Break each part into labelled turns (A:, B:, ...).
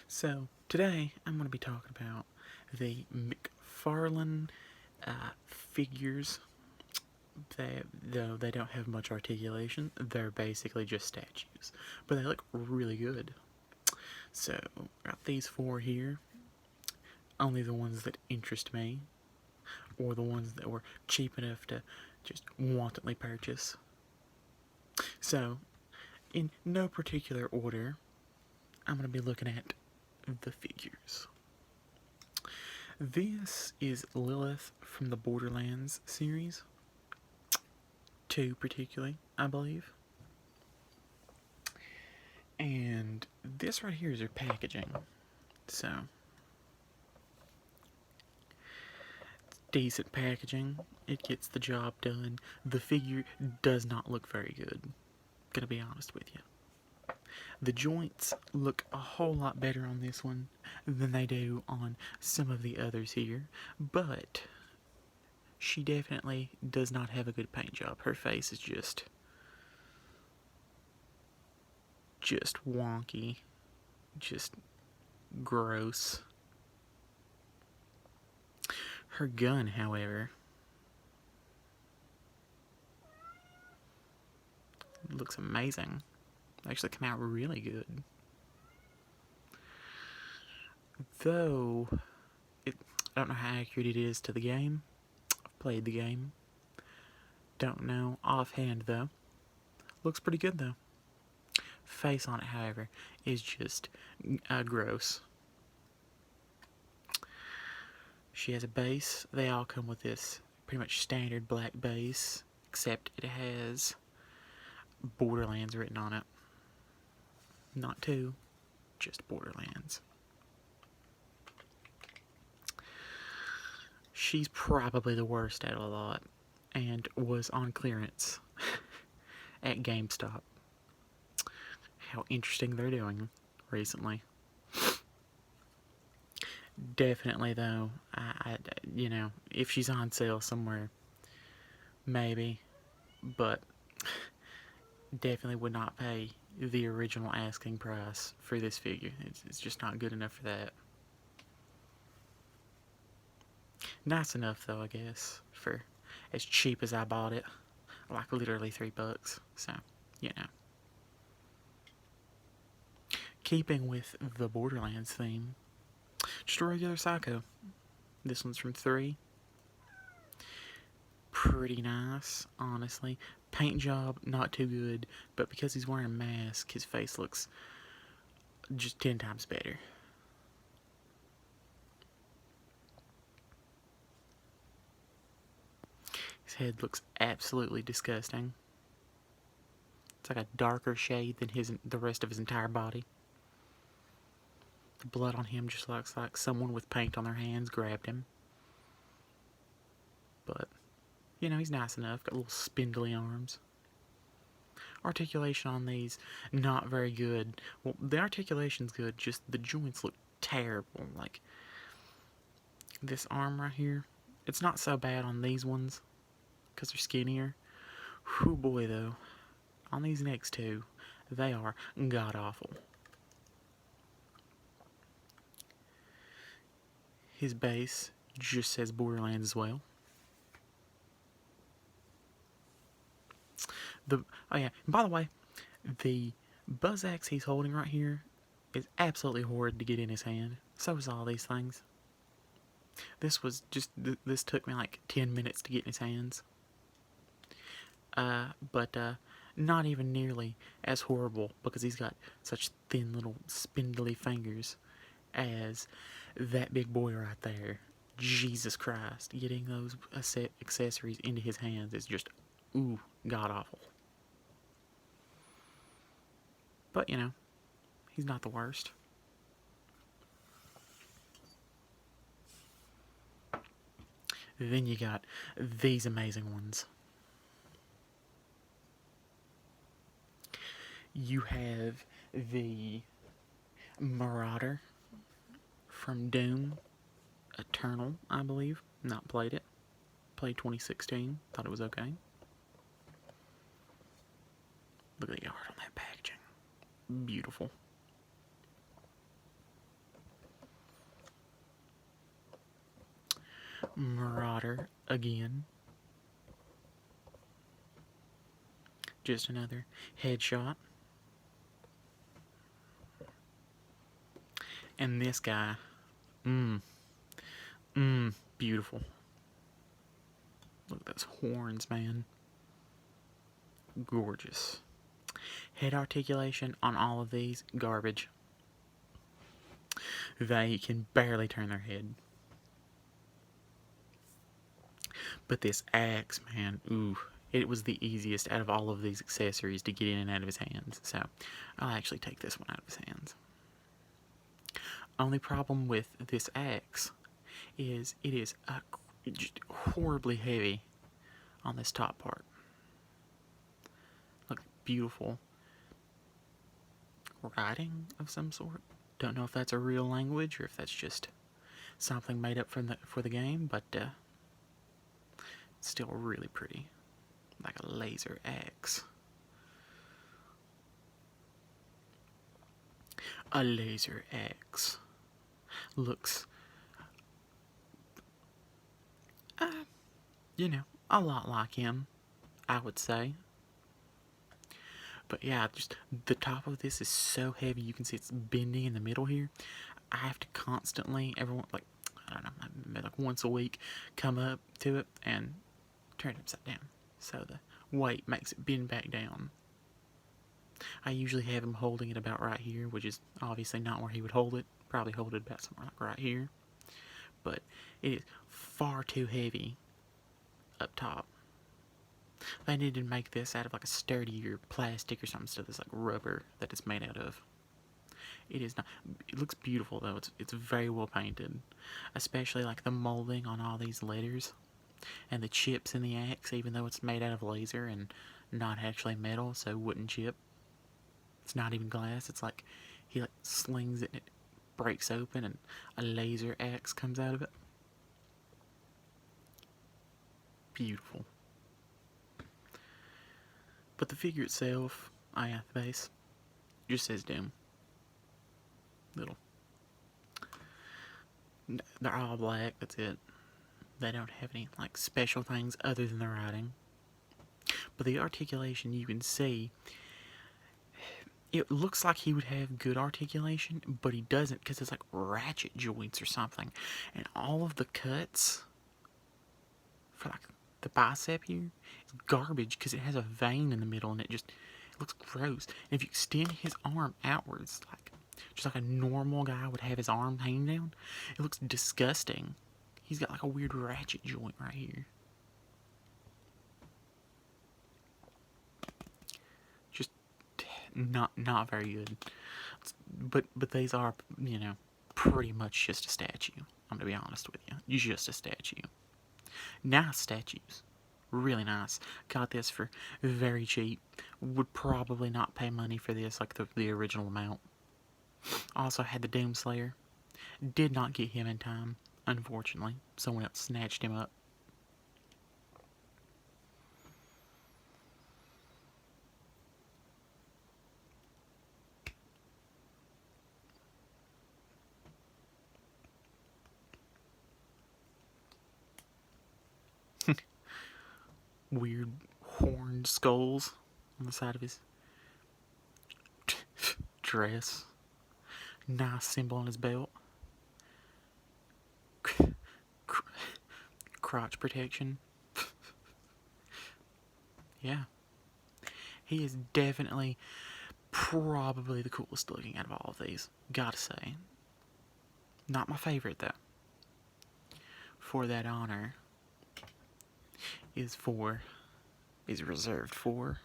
A: So, today I'm going to be talking about the McFarlane figures. Though they don't have much articulation, they're basically just statues. But they look really good. So, got these four here. Only the ones that interest me, or the ones that were cheap enough to just wantonly purchase. So, in no particular order, I'm going to be looking at the figures. This is Lilith from the Borderlands series. 2 particularly, I believe. And this right here is her packaging. So, it's decent packaging. It gets the job done. The figure does not look very good. Gonna be honest with you. The joints look a whole lot better on this one than they do on some of the others here, but she definitely does not have a good paint job. Her face is just wonky, just gross. Her gun, however, looks amazing. It actually came out really good. Though, I don't know how accurate it is to the game. I've played the game. Don't know offhand, though. Looks pretty good, though. Face on it, however, is just gross. She has a base. They all come with this pretty much standard black base, except it has Borderlands written on it. Not 2, just Borderlands. She's probably the worst out of the lot, and was on clearance at GameStop. How interesting they're doing recently. Definitely, though, if she's on sale somewhere, maybe, but definitely would not pay the original asking price for this figure. It's just not good enough for that. Nice enough, though, I guess, for as cheap as I bought it. Like, literally $3. So, you know. Keeping with the Borderlands theme, just a regular Psycho. This one's from 3. Pretty nice, honestly. Paint job, not too good, but because he's wearing a mask, his face looks just 10 times better. His head looks absolutely disgusting. It's like a darker shade than the rest of his entire body. The blood on him just looks like someone with paint on their hands grabbed him. But, he's nice enough. Got little spindly arms. Articulation on these, not very good. Well, the articulation's good, just the joints look terrible. Like, this arm right here, it's not so bad on these ones, because they're skinnier. Whew, boy, though. On these next two, they are god-awful. His base just says Borderlands as well. By the way, the buzz axe he's holding right here is absolutely horrid to get in his hand. So is all these things. This took me like 10 minutes to get in his hands. But not even nearly as horrible because he's got such thin little spindly fingers as that big boy right there. Jesus Christ, getting those accessories into his hands is just, ooh, god-awful. But, he's not the worst. Then you got these amazing ones. You have the Marauder from Doom Eternal, I believe. Not played it. Played 2016. Thought it was okay. Look at the art on that packaging. Beautiful. Marauder again. Just another headshot. And this guy, beautiful. Look at those horns, man. Gorgeous. Head articulation on all of these, garbage. They can barely turn their head. But this axe, man, ooh, it was the easiest out of all of these accessories to get in and out of his hands. So, I'll actually take this one out of his hands. Only problem with this axe is it is just horribly heavy on this top part. Look, beautiful writing of some sort. Don't know if that's a real language or if that's just something made up for the game, but it's still really pretty. Like a laser axe. A laser axe looks, a lot like him, I would say. But yeah, just the top of this is so heavy. You can see it's bending in the middle here. I have to constantly, like once a week, come up to it and turn it upside down. So the weight makes it bend back down. I usually have him holding it about right here, which is obviously not where he would hold it. Probably hold it about somewhere like right here. But it is far too heavy up top. They need to make this out of like a sturdier plastic or something instead of this like rubber that it's made out of. It is not. It looks beautiful though. It's very well painted, especially like the molding on all these letters and the chips in the axe. Even though it's made out of laser and not actually metal, so wooden chip. It's not even glass. It's like he like slings it and it breaks open and a laser axe comes out of it. Beautiful. But the figure itself, the base, just says Doom. Little. They're all black, that's it. They don't have any, like, special things other than the writing. But the articulation, you can see, it looks like he would have good articulation, but he doesn't, because it's like ratchet joints or something. And all of the cuts for, like, the bicep here is garbage because it has a vein in the middle and it looks gross. And if you extend his arm outwards, just like a normal guy would have his arm hanging down, it looks disgusting. He's got like a weird ratchet joint right here. Just not very good. But these are, pretty much just a statue. I'm gonna be honest with you. You're just a statue. Nice statues. Really nice. Got this for very cheap. Would probably not pay money for this like the original amount. Also had the Doomslayer. Did not get him in time, unfortunately. Someone else snatched him up. Weird horned skulls on the side of his dress. Nice symbol on his belt. Crotch protection. Yeah. He is definitely probably the coolest looking out of all of these. Gotta say. Not my favorite though. For that honor is reserved for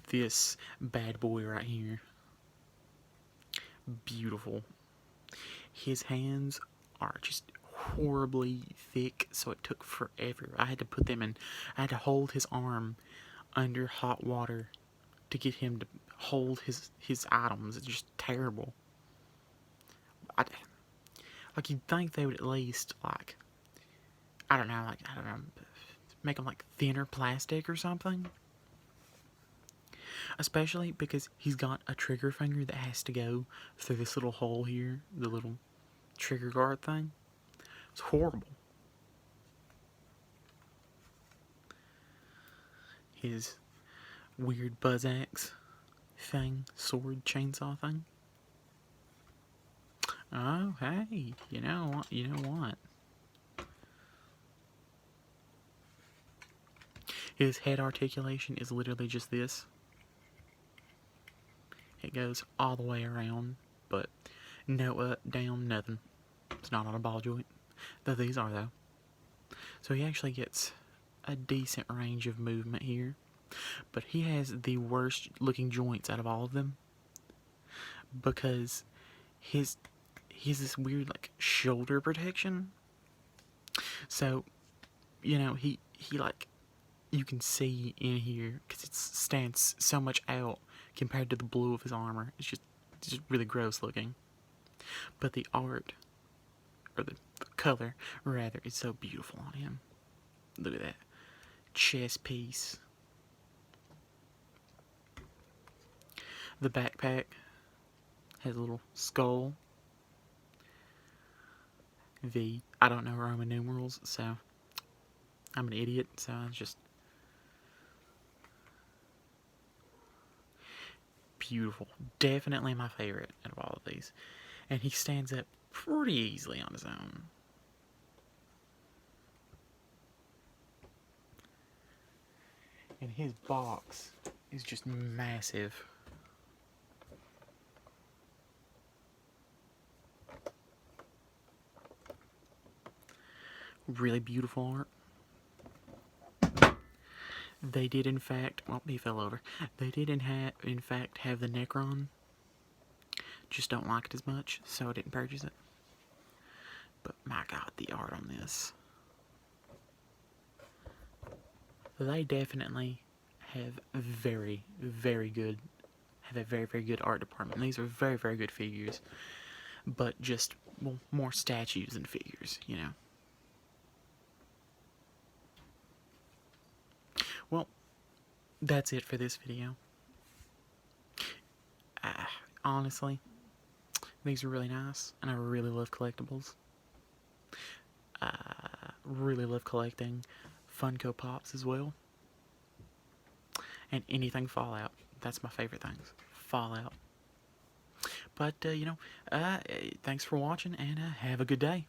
A: this bad boy right here. Beautiful. His hands are just horribly thick, so it took forever. I had to hold his arm under hot water to get him to hold his items. It's just terrible. You'd think they would at least, make them like thinner plastic or something. Especially because he's got a trigger finger that has to go through this little hole here, the little trigger guard thing. It's horrible. His weird buzz axe thing, sword, chainsaw thing. Oh, hey, you know what? You know what? His head articulation is literally just this. It goes all the way around, but no up, down, nothing. It's not on a ball joint. Though these are, though. So he actually gets a decent range of movement here. But he has the worst looking joints out of all of them. Because he has this weird, like, shoulder protection. So, you know, he like, you can see in here, because it stands so much out compared to the blue of his armor. It's just really gross looking. But the art, or the color, rather, is so beautiful on him. Look at that chest piece. The backpack has a little skull. I don't know Roman numerals, so I'm an idiot, so I just... Beautiful. Definitely my favorite out of all of these. And he stands up pretty easily on his own. And his box is just massive. Really beautiful art. They did, in fact... Well, he fell over. They did, in fact, have the Necron. Just don't like it as much, so I didn't purchase it. But, my God, the art on this. They definitely have very, very good... Have a very, very good art department. These are very, very good figures. But just, well, more statues than figures, you know. Well, that's it for this video. Honestly, these are really nice, and I really love collectibles. Really love collecting Funko Pops as well. And anything Fallout. That's my favorite things. Fallout. But, you know, thanks for watching, and have a good day.